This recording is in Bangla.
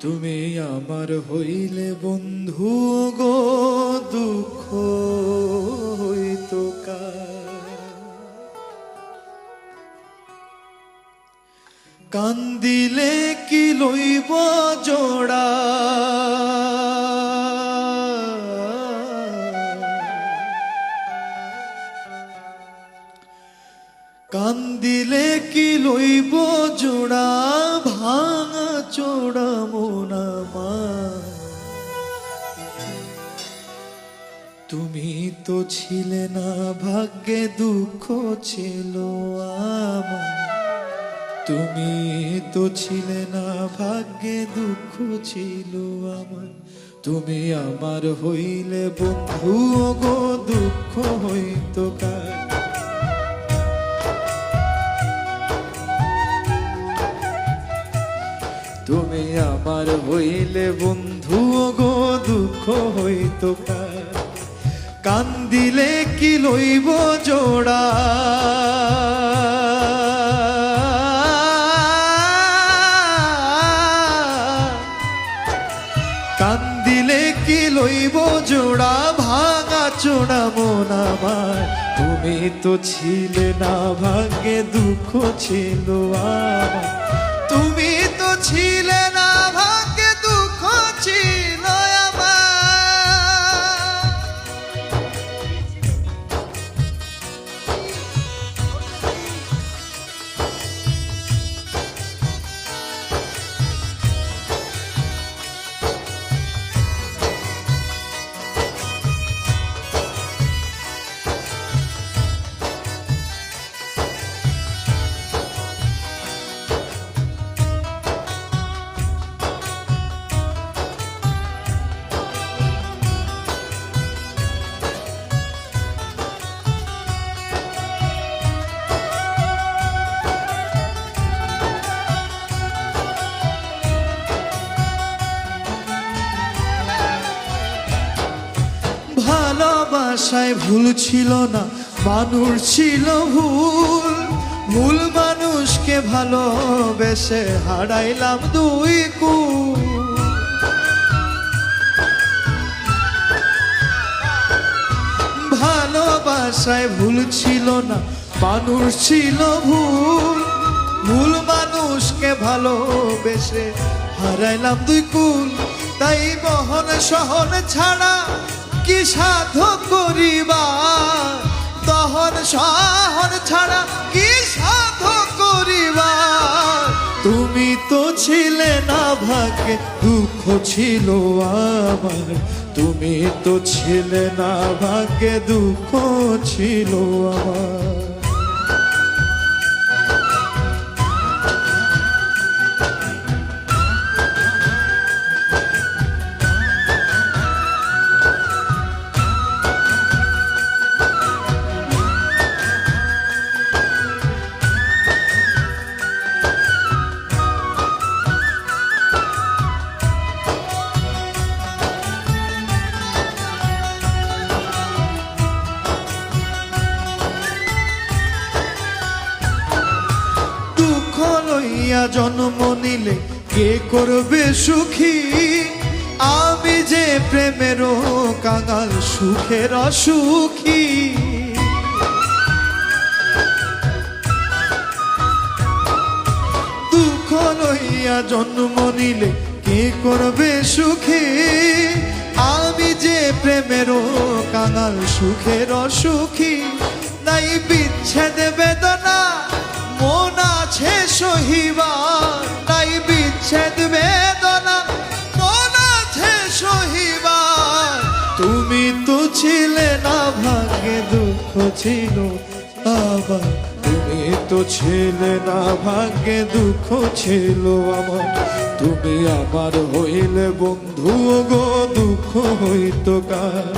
তুমি আমার হইলে বন্ধু গো, দুঃখ হইতো কার। কান্দিলে কি লইব জোড়া, কান্দিলে কি লইব জোড়া, ভাঙা চোড়া মন আমার। তুমি তো ছিলে না ভাগ্যে, দুঃখ ছিল আমার। তুমি তো ছিলে না ভাগ্যে, দুঃখ ছিল আমার। তুমি আমার হইলে বন্ধু গো, দুঃখ হইতো কার। তুমি আমার হইলে বন্ধু গো, দুঃখ হইতো কার। কান্দিলে কি লইব জোড়া, কান্দিলে কি লইব জোড়া, ভাঙা চোড়া মন আমার। তুমি তো ছিলে না ভাগ্যে, দুঃখ ছিল আমার। তুমি তো ছিলে না ভাগ্যে, দুঃখ ছিল আমার। ভালোবাসায় ভুল ছিল না, মানুষ ছিল ভুল। ভুল মানুষকে ভালোবেসে হারাইলাম দুই কুল। ভালোবাসায় ভুল ছিল না, মানুষ ছিল ভুল। ভুল মানুষকে ভালোবেসে হারাইলাম দুই কুল। তাই বহন সহন ছাড়া কি সাধক করিবা, দহন সহন ছাড়া কি সাধক করিবা। তুমি তো ছিলে না ভাগ্যে, দুঃখ ছিল আমার। তুমি তো ছিলে না ভাগ্যে, দুঃখ ছিল আমার। লইয়া জন্ম নিলে কে করবে সুখী, আমি যে প্রেমেরও কাঙাল, সুখের অসুখী। দুঃখ লইয়া জন্ম নিলে কে করবে সুখী, আমি যে প্রেমেরও কাঙাল, সুখের অসুখী। নাই বিচ্ছেদ বেদনা মন আছে সহিবার, নাই বিচ্ছেদ বেদনা মন আছে সহিবার। তুমি তো ছিলে না ভাগ্যে, দুঃখ ছিল আমার। তুমি তো ছিলে না ভাগ্যে, দুঃখ ছিল আমার। তুমি আমার হইলে বন্ধু গো, দুঃখ হইতো কার।